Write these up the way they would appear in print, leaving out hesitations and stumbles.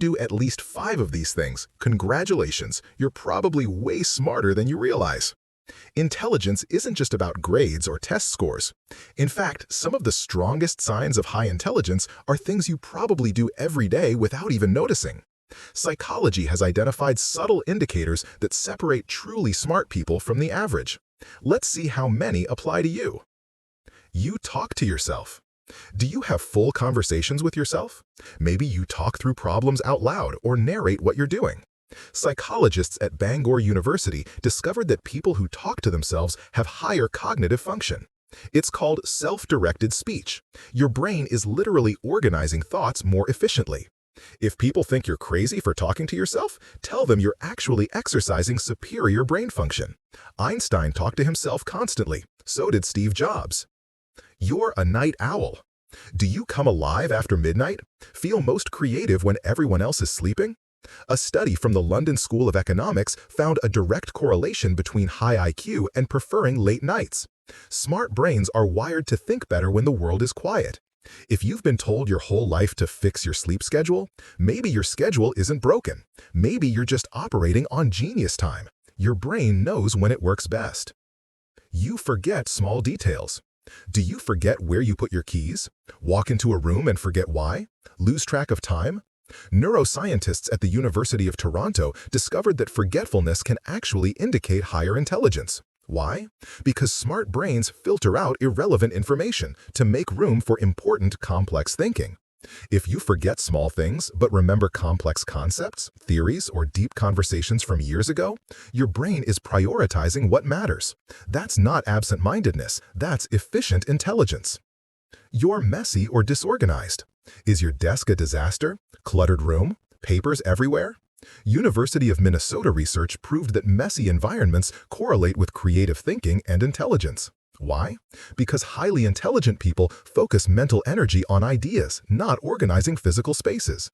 do at least 5 of these things, congratulations, you're probably way smarter than you realize. Intelligence isn't just about grades or test scores. In fact, some of the strongest signs of high intelligence are things you probably do every day without even noticing. Psychology has identified subtle indicators that separate truly smart people from the average. Let's see how many apply to you. You talk to yourself. Do you have full conversations with yourself? Maybe you talk through problems out loud or narrate what you're doing. Psychologists at Bangor University discovered that people who talk to themselves have higher cognitive function. It's called self-directed speech. Your brain is literally organizing thoughts more efficiently. If people think you're crazy for talking to yourself, tell them you're actually exercising superior brain function. Einstein talked to himself constantly. So did Steve Jobs. You're a night owl. Do you come alive after midnight? Feel most creative when everyone else is sleeping? A study from the London School of Economics found a direct correlation between high IQ and preferring late nights. Smart brains are wired to think better when the world is quiet. If you've been told your whole life to fix your sleep schedule, maybe your schedule isn't broken. Maybe you're just operating on genius time. Your brain knows when it works best. You forget small details. Do you forget where you put your keys? Walk into a room and forget why? Lose track of time? Neuroscientists at the University of Toronto discovered that forgetfulness can actually indicate higher intelligence. Why? Because smart brains filter out irrelevant information to make room for important, complex thinking. If you forget small things but remember complex concepts, theories, or deep conversations from years ago, your brain is prioritizing what matters. That's not absent-mindedness, that's efficient intelligence. You're messy or disorganized. Is your desk a disaster? Cluttered room? Papers everywhere? University of Minnesota research proved that messy environments correlate with creative thinking and intelligence. Why? Because highly intelligent people focus mental energy on ideas, not organizing physical spaces.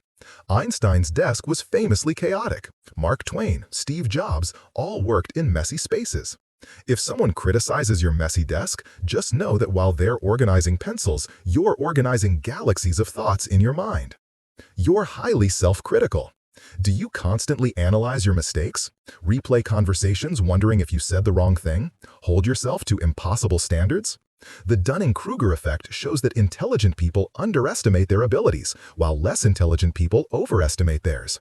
Einstein's desk was famously chaotic. Mark Twain, Steve Jobs, all worked in messy spaces. If someone criticizes your messy desk, just know that while they're organizing pencils, you're organizing galaxies of thoughts in your mind. You're highly self-critical. Do you constantly analyze your mistakes? Replay conversations wondering if you said the wrong thing? Hold yourself to impossible standards? The Dunning-Kruger effect shows that intelligent people underestimate their abilities, while less intelligent people overestimate theirs.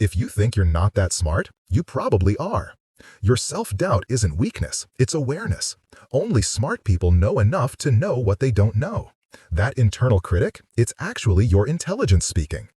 If you think you're not that smart, you probably are. Your self-doubt isn't weakness, it's awareness. Only smart people know enough to know what they don't know. That internal critic, it's actually your intelligence speaking.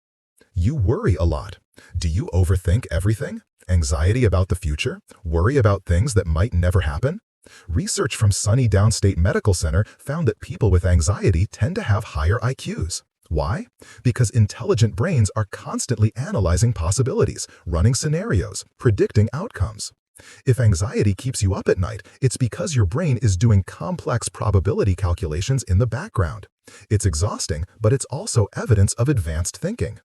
You worry a lot. Do you overthink everything? Anxiety about the future? Worry about things that might never happen? Research from SUNY Downstate Medical Center found that people with anxiety tend to have higher IQs. Why? Because intelligent brains are constantly analyzing possibilities, running scenarios, predicting outcomes. If anxiety keeps you up at night, it's because your brain is doing complex probability calculations in the background. It's exhausting, but it's also evidence of advanced thinking.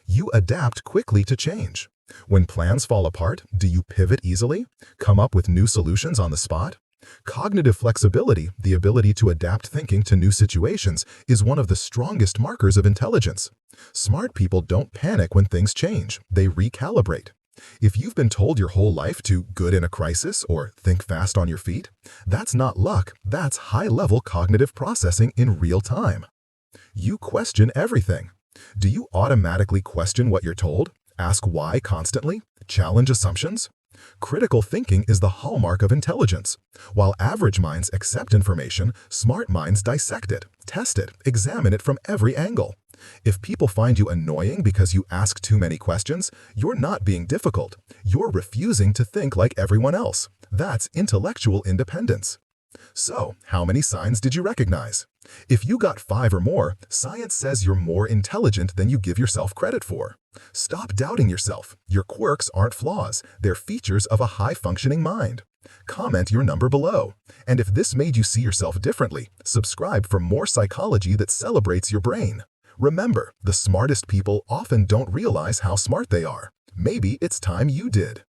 You adapt quickly to change. When plans fall apart, do you pivot easily? Come up with new solutions on the spot? Cognitive flexibility, the ability to adapt thinking to new situations, is one of the strongest markers of intelligence. Smart people don't panic when things change. They recalibrate. If you've been told your whole life to good in a crisis or think fast on your feet, that's not luck, that's high-level cognitive processing in real time. You question everything. Do you automatically question what you're told? Ask why constantly? Challenge assumptions? Critical thinking is the hallmark of intelligence. While average minds accept information, smart minds dissect it, test it, examine it from every angle. If people find you annoying because you ask too many questions, you're not being difficult. You're refusing to think like everyone else. That's intellectual independence. So, how many signs did you recognize? If you got 5 or more, science says you're more intelligent than you give yourself credit for. Stop doubting yourself. Your quirks aren't flaws, they're features of a high-functioning mind. Comment your number below. And if this made you see yourself differently, subscribe for more psychology that celebrates your brain. Remember, the smartest people often don't realize how smart they are. Maybe it's time you did.